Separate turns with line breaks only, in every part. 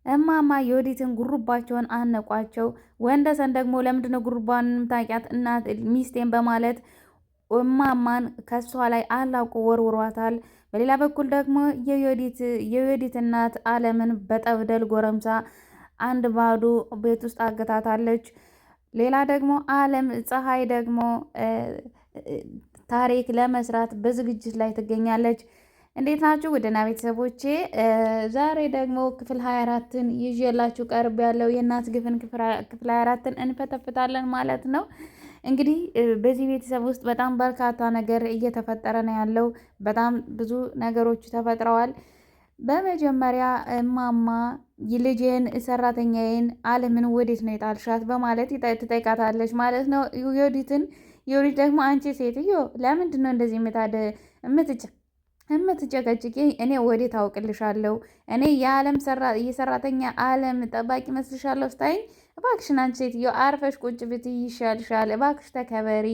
እማማ የወዲትን ጉሩባቸውን አነቋቸው። ወንደሰን ደግሞ ለምንድነው ጉሩባን ታውቂያት እናት ሚስቴን በማለት እማማን ከሷ ላይ አላቁ ወርውሯታል። በሌላ በኩል ደግሞ የዮዲት እናት አለምን በጠብደል ጎረምሳ አንድ ባዶ ቤት ውስጥ አገታታለች። ሌላ ደግሞ አለም ፀሐይ ደግሞ ታሪክ ለመስራት በዝግጅት ላይ ትገኛለች። እንዴት ናችሁ ውድና ቤተሰቦቼ? ዛሬ ደግሞ ክፍል 24ን ይዤላችሁ ቀርብ ያለው የእናት ግፍን ክፍል 24ን እንፈተፍታለን ማለት ነው። እንግዲህ በዚህ ቤተሰብ ውስጥ በጣም በርካታ ነገር እየተፈጠረ ነው ያለው። በጣም ብዙ ነገሮች ተፈጥረዋል። በመጀመሪያ እማማ ልጄን ሰራተኛዬን አለምን ወዴት ነው የጣልሻት በማለት ትጠይቃታለች ማለት ነው ዮዲትን። ዮዲት ደግሞ አንቺ ሴትዮ ለምንድን ነው እንደዚህ የምትጨቀጭቂ? እኔ ወዴት አውቅልሻለሁ? እኔ የሰራተኛ አለም ጠባቂ መስልሻለሁ ስታይኝ? እባክሽን አንቺ ሴትዮ አርፈሽ ቁጭ ብትይ ይሻልሻል። እባክሽ ተከበሪ።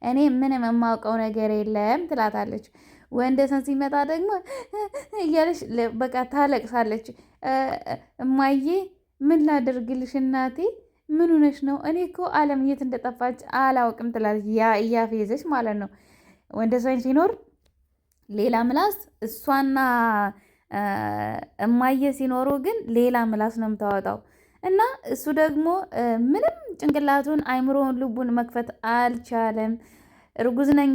እኔ ምንም የማውቀው ነገር የለም ትላታለች። ወንደሰን ሲመጣ ደግሞ እያለች በቃ ታለቅሳለች። እማዬ ምን ላደርግልሽ እናቴ? ምን ሆነሽ ነው? እኔ እኮ አለም የት እንደጠፋች አላውቅም ትላለች። እያፌዘች ማለት ነው። ወንደሰን ሲኖር ሌላ ምላስ፣ እሷና እማዬ ሲኖሩ ግን ሌላ ምላስ ነው የምታወጣው። እና እሱ ደግሞ ምንም ጭንቅላቱን አይምሮውን ልቡን መክፈት አልቻለም። እርጉዝ ነኝ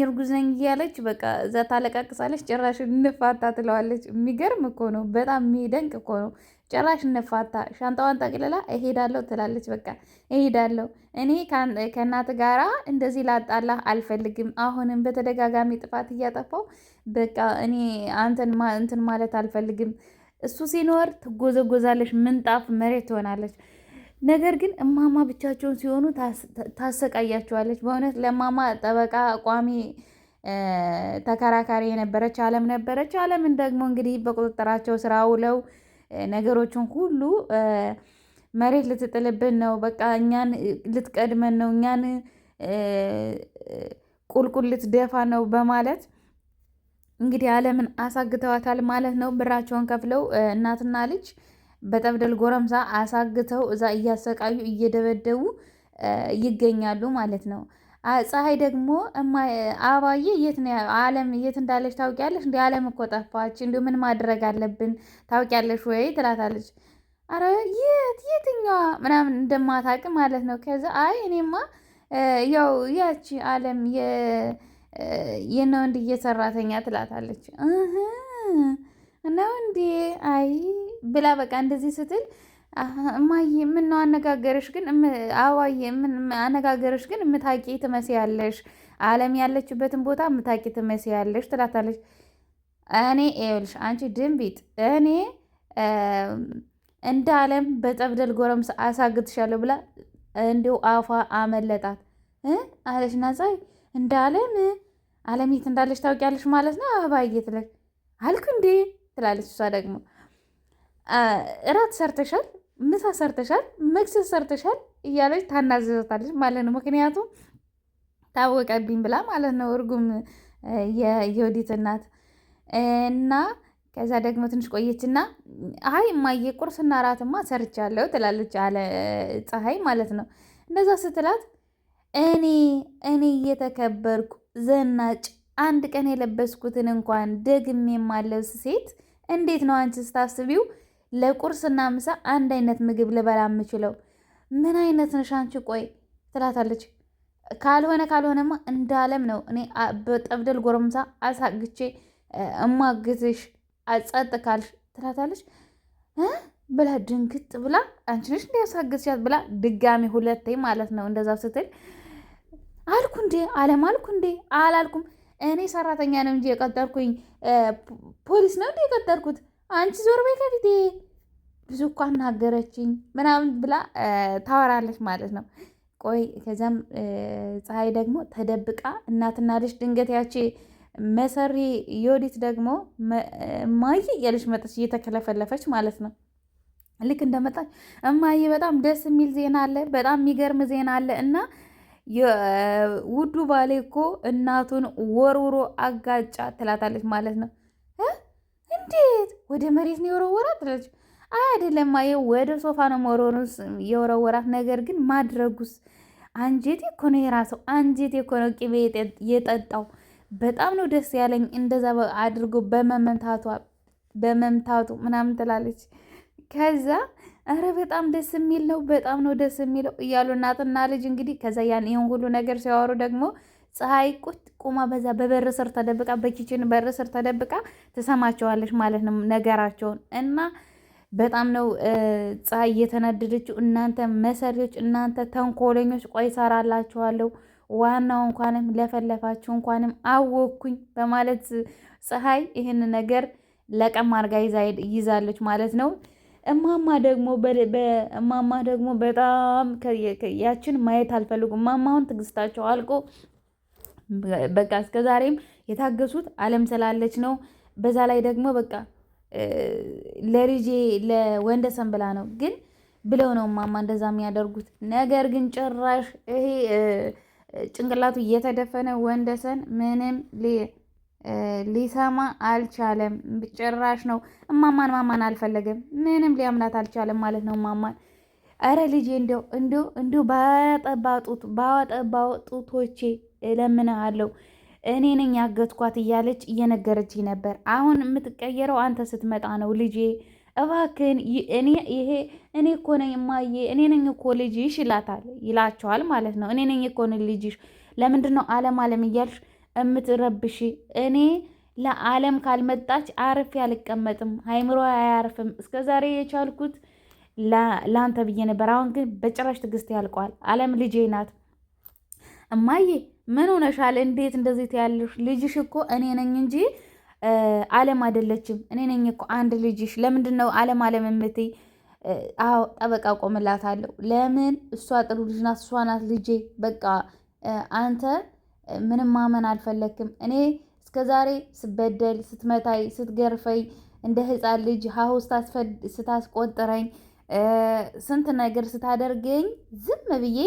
እያለች በቃ እዛ ታለቃቅሳለች። ጭራሽ እንፋታ ትለዋለች። የሚገርም እኮ ነው። በጣም የሚደንቅ እኮ ነው። ጭራሽ እንፋታ፣ ሻንጣዋን ጠቅልላ እሄዳለሁ ትላለች። በቃ እሄዳለሁ፣ እኔ ከእናት ጋራ እንደዚህ ላጣላህ አልፈልግም። አሁንም በተደጋጋሚ ጥፋት እያጠፋው በቃ እኔ እንትን ማለት አልፈልግም። እሱ ሲኖር ትጎዘጎዛለች፣ ምንጣፍ መሬት ትሆናለች። ነገር ግን እማማ ብቻቸውን ሲሆኑ ታሰቃያቸዋለች። በእውነት ለማማ ጠበቃ ቋሚ ተከራካሪ የነበረች አለም ነበረች። አለምን ደግሞ እንግዲህ በቁጥጥራቸው ስራ ውለው ነገሮችን ሁሉ መሬት ልትጥልብን ነው፣ በቃ እኛን ልትቀድመን ነው፣ እኛን ቁልቁል ልትደፋ ነው በማለት እንግዲህ አለምን አሳግተዋታል ማለት ነው። ብራቸውን ከፍለው እናትና ልጅ በጠብደል ጎረምሳ አሳግተው እዛ እያሰቃዩ እየደበደቡ ይገኛሉ ማለት ነው። ፀሐይ ደግሞ አባዬ የት ነው አለም የት እንዳለች ታውቂያለሽ? እንደ አለም እኮ ጠፋች፣ እንዲሁ ምን ማድረግ አለብን ታውቂያለሽ ወይ ትላታለች። አረ የትኛዋ ምናምን እንደማታውቅ ማለት ነው። ከዛ አይ እኔማ ያው ያቺ አለም የነው እንዲ ሰራተኛ ትላታለች። ነው እንዴ? አይ ብላ በቃ እንደዚህ ስትል እማዬ ምን ነው አነጋገርሽ ግን አዋዬ ምን አነጋገርሽ ግን የምታውቂ ትመስያለሽ፣ አለም ያለችበትን ቦታ የምታውቂ ትመስያለሽ ትላታለች። እኔ ይኸውልሽ አንቺ ድንቢጥ፣ እኔ እንደ አለም በጠብደል ጎረምሳ አሳግትሻለሁ ብላ እንዲሁ አፏ አመለጣት አለች። ናዛይ እንደ አለም የት እንዳለች ታውቂያለሽ ማለት ነው አባዬ ትለች። አልኩ እንዴ ትላለች። እሷ ደግሞ እራት ሰርተሻል፣ ምሳ ሰርተሻል፣ መክሰስ ሰርተሻል እያለች ታናዘዛታለች ማለት ነው። ምክንያቱም ታወቀብኝ ብላ ማለት ነው እርጉም የዮዲት እናት። እና ከዛ ደግሞ ትንሽ ቆየችና አይ እማዬ ቁርስና እራትማ ሰርቻለሁ ትላለች አለ ፀሐይ ማለት ነው። እንደዛ ስትላት እኔ እየተከበርኩ ዘናጭ አንድ ቀን የለበስኩትን እንኳን ደግሜ የማለብስ ሴት እንዴት ነው አንቺ ስታስቢው ለቁርስና ምሳ አንድ አይነት ምግብ ልበላ የምችለው? ምን አይነት ነሽ አንቺ? ቆይ ትላታለች። ካልሆነማ እንዳለም ነው እኔ በጠብደል ጎረምሳ አሳግቼ እማግትሽ ጸጥ ካልሽ ትላታለች ብላ ድንግጥ ብላ አንቺ ነሽ እንዲያሳግትሻት ብላ ድጋሚ ሁለቴ ማለት ነው እንደዛ ስትል አልኩ እንዴ አላልኩም እኔ ሰራተኛ ነው እንጂ የቀጠርኩኝ ፖሊስ ነው እንዴ የቀጠርኩት? አንቺ ዞር በይ ከፊቴ፣ ብዙ እኮ አናገረችኝ ምናምን ብላ ታወራለች ማለት ነው። ቆይ ከዛም ፀሐይ ደግሞ ተደብቃ እናትና ልጅ ድንገት ያቺ መሰሪ ዮዲት ደግሞ እማዬ እያለች መጠች እየተከለፈለፈች ማለት ነው። ልክ እንደመጣች እማዬ በጣም ደስ የሚል ዜና አለ፣ በጣም የሚገርም ዜና አለ እና ውዱ ባሌ እኮ እናቱን ወርውሮ አጋጫ ትላታለች ማለት ነው። እንዴት ወደ መሬት ነው የወረወራት ትላለች። አይደለም አየው ወደ ሶፋ ነው መሮሩስ የወረወራት። ነገር ግን ማድረጉስ አንጀቴ እኮ ነው የራሰው። አንጀቴ እኮ ነው ቅቤ የጠጣው። በጣም ነው ደስ ያለኝ እንደዛ አድርጎ በመምታቱ ምናምን ትላለች። ከዛ አረ በጣም ደስ የሚል ነው፣ በጣም ነው ደስ የሚለው እያሉ እናትና ልጅ እንግዲህ ከዛ ያን ይሁን ሁሉ ነገር ሲያወሩ ደግሞ ፀሐይ ቁማ በዛ በበር ስር ተደብቃ በኪችን በር ስር ተደብቃ ትሰማቸዋለች ማለት ነው ነገራቸውን። እና በጣም ነው ፀሐይ እየተናደደችው። እናንተ መሰሪዎች፣ እናንተ ተንኮለኞች፣ ቆይ ሰራላችኋለሁ፣ ዋናው እንኳንም ለፈለፋችሁ እንኳንም አወኩኝ በማለት ፀሐይ ይህን ነገር ለቀም አድርጋ ይዛለች ማለት ነው። እማማ ደግሞ በጣም ያችን ማየት አልፈልጉም። እማማውን ትግስታቸው አልቆ በቃ እስከዛሬም የታገሱት አለም ስላለች ነው። በዛ ላይ ደግሞ በቃ ለልጄ ለወንደሰን ብላ ነው ግን ብለው ነው እማማ እንደዛ የሚያደርጉት። ነገር ግን ጭራሽ ይሄ ጭንቅላቱ እየተደፈነ ወንደሰን ምንም ሊሰማ አልቻለም። ጭራሽ ነው እማማን አልፈለገም። ምንም ሊያምናት አልቻለም ማለት ነው እማማን። አረ ልጄ እንዲሁ ባጠባ ጡቶቼ እለምንሃለሁ እኔ ነኝ ያገትኳት እያለች እየነገረች ነበር። አሁን የምትቀየረው አንተ ስትመጣ ነው ልጄ፣ እባክህን እኔ እኮ ነኝ እማዬ፣ እኔ ነኝ እኮ ልጅሽ ይላቸዋል ማለት ነው። እኔ ነኝ እኮ ልጅሽ፣ ለምንድን ነው አለም እያልሽ እምትረብሽ? እኔ ለአለም ካልመጣች አርፌ አልቀመጥም፣ አይምሮ አያርፍም። እስከዛሬ የቻልኩት ለአንተ ብዬ ነበር። አሁን ግን በጭራሽ ትዕግስት ያልቀዋል። አለም ልጄ ናት። እማዬ ምን ሆነሻል? እንዴት እንደዚህ ትያለሽ? ልጅሽ እኮ እኔ ነኝ እንጂ አለም አይደለችም። እኔ ነኝ እኮ አንድ ልጅሽ። ለምንድን ነው አለም የምትይ? አዎ ጠበቃ ቆምላታለሁ። ለምን? እሷ ጥሩ ልጅ ናት፣ እሷ ናት ልጄ። በቃ አንተ ምንም ማመን አልፈለክም። እኔ እስከዛሬ ስበደል፣ ስትመታኝ፣ ስትገርፈኝ፣ እንደ ህፃን ልጅ ሀሁ ስታስቆጥረኝ፣ ስንት ነገር ስታደርገኝ ዝም ብዬ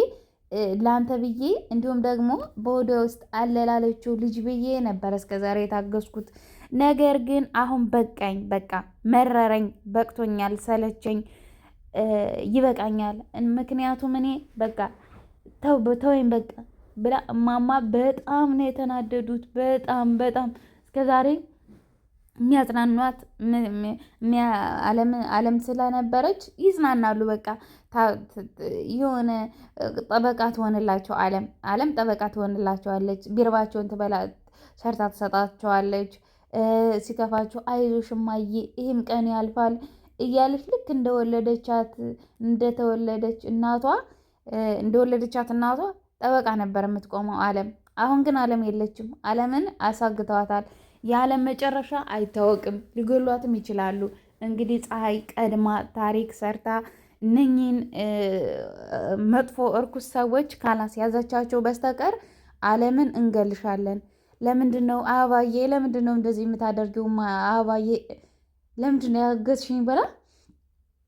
ላንተ ብዬ እንዲሁም ደግሞ በወደ ውስጥ አለላለችው ልጅ ብዬ ነበር እስከዛሬ የታገስኩት። ነገር ግን አሁን በቃኝ፣ በቃ መረረኝ፣ በቅቶኛል፣ ሰለቸኝ፣ ይበቃኛል። ምክንያቱም እኔ በቃ ተወኝ በቃ ብላ እማማ በጣም ነው የተናደዱት። በጣም እስከዛሬ የሚያጽናኗት አለም ስለነበረች ይጽናናሉ። በቃ የሆነ ጠበቃ ትሆንላቸው አለም ጠበቃ ትሆንላቸዋለች። ቢርባቸውን ሰርታ ትሰጣቸዋለች። ሲከፋቸው አይዞሽ እማዬ ይህም ቀን ያልፋል እያለች ልክ እንደወለደቻት እናቷ ጠበቃ ነበር የምትቆመው አለም። አሁን ግን አለም የለችም። አለምን አሳግተዋታል። የአለም መጨረሻ አይታወቅም። ሊገሏትም ይችላሉ። እንግዲህ ፀሐይ ቀድማ ታሪክ ሰርታ እነኚህን መጥፎ እርኩስ ሰዎች ካላስያዘቻቸው በስተቀር አለምን እንገልሻለን። ለምንድን ነው አበባዬ፣ ለምንድን ነው እንደዚህ የምታደርጊው? አበባዬ ለምንድን ነው ያገዝሽኝ ብላ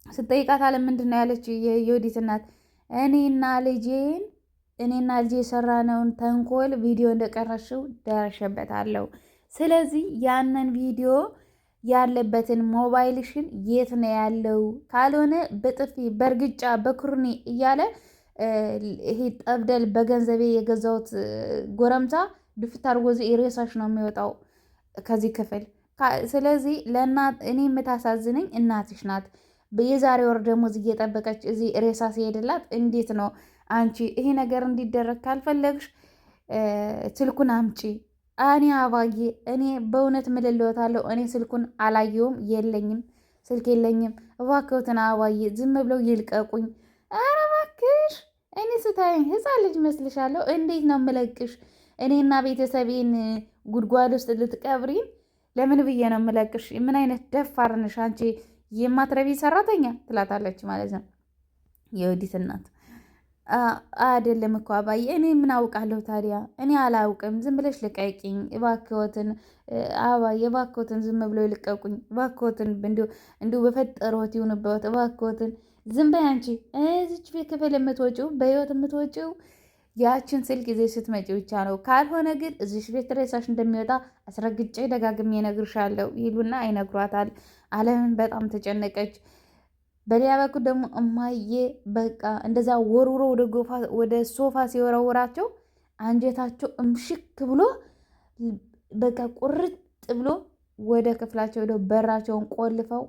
ስጠይቃት አለም ምንድን ነው ያለች? የዮዲት እናት እኔና ልጄ የሰራነውን ተንኮል ቪዲዮ እንደቀረሽው ደረሸበታለሁ። ስለዚህ ያንን ቪዲዮ ያለበትን ሞባይልሽን የት ነው ያለው? ካልሆነ በጥፊ በእርግጫ በኩርኒ እያለ ይሄ ጠብደል በገንዘቤ የገዛሁት ጎረምሳ ድፍት አድርጎ ሬሳሽ ነው የሚወጣው ከዚህ ክፍል። ስለዚህ እኔ የምታሳዝነኝ እናትሽ ናት። የዛሬ ወር ደሞዝ እየጠበቀች እዚህ ሬሳ ሲሄድላት እንዴት ነው አንቺ ይሄ ነገር እንዲደረግ ካልፈለግሽ ስልኩን አምጪ። እኔ አባዬ እኔ በእውነት ምልልወታለሁ። እኔ ስልኩን አላየውም፣ ስልክ የለኝም። እባክዎትን አባዬ ዝም ብለው ይልቀቁኝ። ኧረ እባክሽ እኔ ስታይኝ ህፃን ልጅ መስልሻለሁ? እንዴት ነው የምለቅሽ? እኔና ቤተሰቤን ጉድጓድ ውስጥ ልትቀብሪን? ለምን ብዬ ነው የምለቅሽ? ምን አይነት ደፋር ነሽ አንቺ የማትረቢ ሰራተኛ ትላታለች ማለት ነው የወዲት እናት። አይደለም እኮ አባዬ እኔ ምን አውቃለሁ ታዲያ? እኔ አላውቅም። ዝም ብለሽ ልቀቂኝ እባክዎትን አባዬ፣ እባክዎትን ዝም ብለው ይልቀቁኝ እባክዎትን። እንዲሁ በፈጠረዎት ይሁንበት እባክዎትን። ዝም በይ አንቺ። እዚች ቤት ክፍል የምትወጪው በህይወት የምትወጪው ያችን ስልክ ጊዜ ስትመጪ ብቻ ነው። ካልሆነ ግን እዚሽ ቤት ሬሳሽ እንደሚወጣ አስረግጬ ደጋግሜ እነግርሻለሁ ይሉና አይነግሯታል። አለምን በጣም ተጨነቀች። በሌላ በኩል ደግሞ እማዬ በቃ እንደዛ ወርውሮ ወደ ሶፋ ሲወረውራቸው አንጀታቸው እምሽክ ብሎ በቃ ቁርጥ ብሎ ወደ ክፍላቸው ሄደው በራቸውን ቆልፈው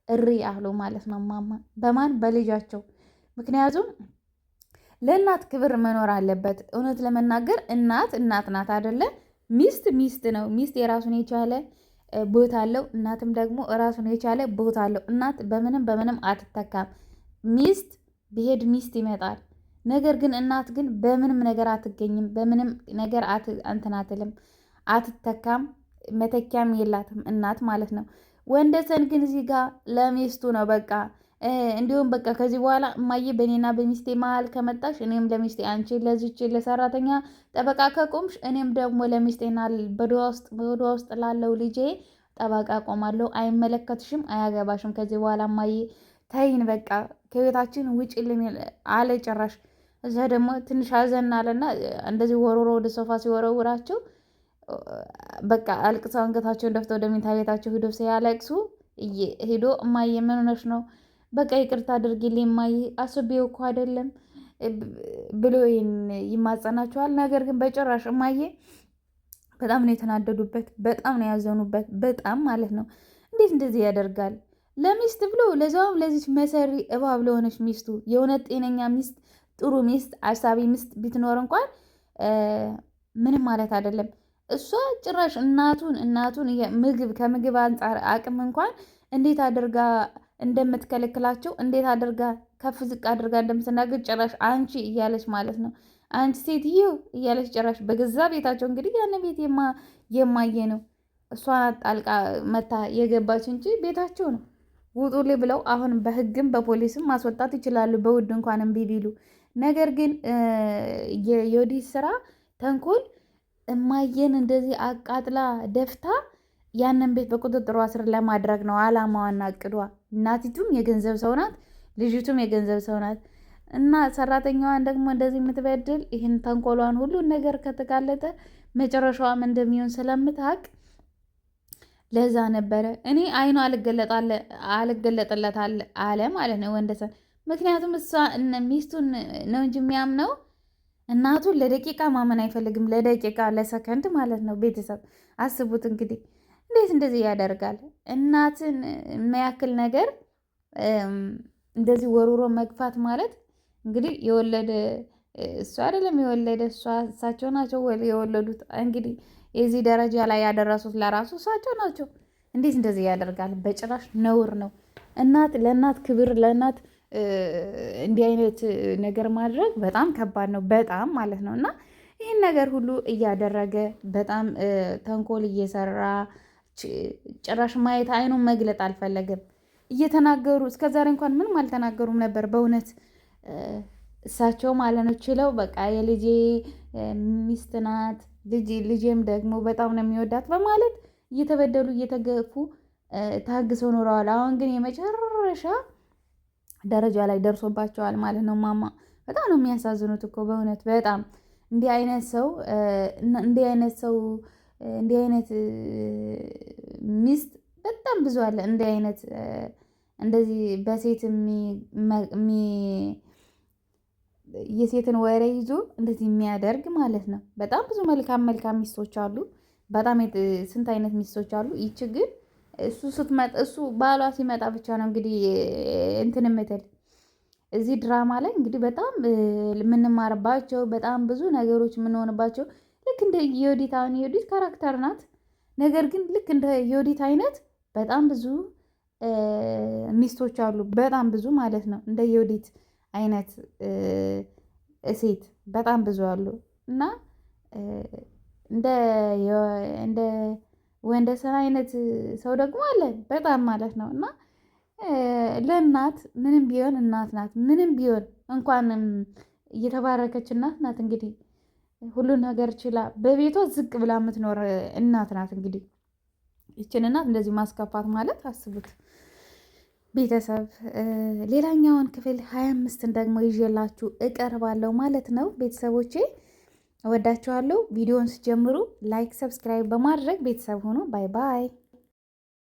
እሪ አሉ ማለት ነው። ማማ በማን በልጃቸው። ምክንያቱም ለእናት ክብር መኖር አለበት። እውነት ለመናገር እናት ናት አይደለ? ሚስት ሚስት ነው። ሚስት የራሱን የቻለ ቦታ አለው። እናትም ደግሞ ራሱን የቻለ ቦታ አለው። እናት በምንም አትተካም። ሚስት ቢሄድ ሚስት ይመጣል። ነገር ግን እናት ግን በምንም ነገር አትገኝም። በምንም ነገር እንትን አትልም፣ አትተካም። መተኪያም የላትም እናት ማለት ነው። ወንደሰን ግን እዚህ ጋር ለሚስቱ ነው በቃ እንዲሁም በቃ ከዚህ በኋላ እማዬ በእኔና በሚስቴ መሀል ከመጣሽ እኔም ለሚስቴ አንቺ ለዚች ለሰራተኛ ጠበቃ ከቆምሽ እኔም ደግሞ ለሚስቴና በዶዋ ውስጥ ላለው ልጄ ጠበቃ ቆማለሁ። አይመለከትሽም፣ አያገባሽም። ከዚህ በኋላ እማዬ ተይን በቃ ከቤታችን ውጭልን አለ ጭራሽ። እዛ ደግሞ ትንሽ አዘን አለና እንደዚህ ወሮሮ ወደ ሶፋ ሲወረውራቸው በቃ አልቅሰው አንገታቸውን ደፍተው ወደ መኝታ ቤታቸው ሂዶ ሲያለቅሱ ሂዶ እማዬ ምን ሆነሽ ነው? በቃ ይቅርታ አድርጊልኝ እማዬ አስቤው እኮ አይደለም ብሎ ይማጸናቸዋል። ነገር ግን በጭራሽ እማዬ በጣም ነው የተናደዱበት፣ በጣም ነው ያዘኑበት፣ በጣም ማለት ነው። እንዴት እንደዚህ ያደርጋል? ለሚስት ብሎ ለዛውም ለዚች መሰሪ እባብ ለሆነች ሚስቱ የእውነት ጤነኛ ሚስት፣ ጥሩ ሚስት፣ አሳቢ ሚስት ብትኖር እንኳን ምንም ማለት አይደለም። እሷ ጭራሽ እናቱን ምግብ ከምግብ አንጻር አቅም እንኳን እንዴት አድርጋ እንደምትከለክላቸው እንዴት አድርጋ ከፍ ዝቅ አድርጋ እንደምትናገር ጭራሽ አንቺ እያለች ማለት ነው። አንቺ ሴትዮ እያለች ጭራሽ በገዛ ቤታቸው እንግዲህ ያን ቤት የማየ ነው። እሷ ጣልቃ መታ የገባች እንጂ ቤታቸው ነው። ውጡልኝ ብለው አሁን በህግም በፖሊስም ማስወጣት ይችላሉ፣ በውድ እንኳን እምቢ ቢሉ። ነገር ግን የዮዲት ስራ ተንኮል እማየን እንደዚህ አቃጥላ ደፍታ ያንን ቤት በቁጥጥሯ ስር ለማድረግ ነው አላማዋና እቅዷ። እናቲቱም የገንዘብ ሰው ናት፣ ልጅቱም የገንዘብ ሰው ናት። እና ሰራተኛዋን ደግሞ እንደዚህ የምትበድል ይህን ተንኮሏን ሁሉን ነገር ከተጋለጠ መጨረሻዋም እንደሚሆን ስለምታውቅ ለዛ ነበረ እኔ አይኑ አልገለጥለት አለ ማለት ነው ወንደሰን። ምክንያቱም እሷ ሚስቱን ነው እንጂ የሚያምነው እናቱን ለደቂቃ ማመን አይፈልግም። ለደቂቃ ለሰከንድ ማለት ነው። ቤተሰብ አስቡት እንግዲህ እንዴት እንደዚህ ያደርጋል? እናትን የሚያክል ነገር እንደዚህ ወሩሮ መግፋት ማለት እንግዲህ የወለደ እሱ አይደለም የወለደ እሳቸው ናቸው የወለዱት። እንግዲህ የዚህ ደረጃ ላይ ያደረሱት ለራሱ እሳቸው ናቸው። እንዴት እንደዚህ ያደርጋል? በጭራሽ ነውር ነው። እናት ለእናት ክብር ለእናት እንዲህ አይነት ነገር ማድረግ በጣም ከባድ ነው፣ በጣም ማለት ነው። እና ይህን ነገር ሁሉ እያደረገ በጣም ተንኮል እየሰራ ጭራሽ ማየት አይኑን መግለጥ አልፈለግም። እየተናገሩ እስከዛሬ እንኳን ምንም አልተናገሩም ነበር በእውነት እሳቸው ማለት ነው። ችለው በቃ የልጄ ሚስት ናት፣ ልጄም ደግሞ በጣም ነው የሚወዳት በማለት እየተበደሉ እየተገፉ ታግሰው ኖረዋል። አሁን ግን የመጨረሻ ደረጃ ላይ ደርሶባቸዋል ማለት ነው። ማማ በጣም ነው የሚያሳዝኑት እኮ በእውነት በጣም እንዲህ አይነት ሚስት በጣም ብዙ አለ። እንዲህ አይነት እንደዚህ በሴት የሴትን ወሬ ይዞ እንደዚህ የሚያደርግ ማለት ነው። በጣም ብዙ መልካም ሚስቶች አሉ። በጣም ስንት አይነት ሚስቶች አሉ። ይቺ ግን እሱ ባሏ ሲመጣ ብቻ ነው እንግዲህ እንትን የምትል እዚህ ድራማ ላይ እንግዲህ በጣም የምንማርባቸው በጣም ብዙ ነገሮች የምንሆንባቸው ልክ እንደ ዮዲት። አሁን ዮዲት ካራክተር ናት። ነገር ግን ልክ እንደ ዮዲት አይነት በጣም ብዙ ሚስቶች አሉ። በጣም ብዙ ማለት ነው። እንደ ዮዲት አይነት ሴት በጣም ብዙ አሉ እና እንደ ወንደሰን አይነት ሰው ደግሞ አለ በጣም ማለት ነው። እና ለእናት ምንም ቢሆን እናት ናት። ምንም ቢሆን እንኳንም እየተባረከች እናት ናት። እንግዲህ ሁሉን ነገር ችላ በቤቷ ዝቅ ብላ የምትኖር እናት ናት። እንግዲህ ይችን እናት እንደዚህ ማስከፋት ማለት አስቡት ቤተሰብ። ሌላኛውን ክፍል 25ን ደግሞ ይዤላችሁ እቀርባለሁ ማለት ነው። ቤተሰቦቼ እወዳችኋለሁ። ቪዲዮውን ስጀምሩ ላይክ፣ ሰብስክራይብ በማድረግ ቤተሰብ ሆኖ ባይ ባይ።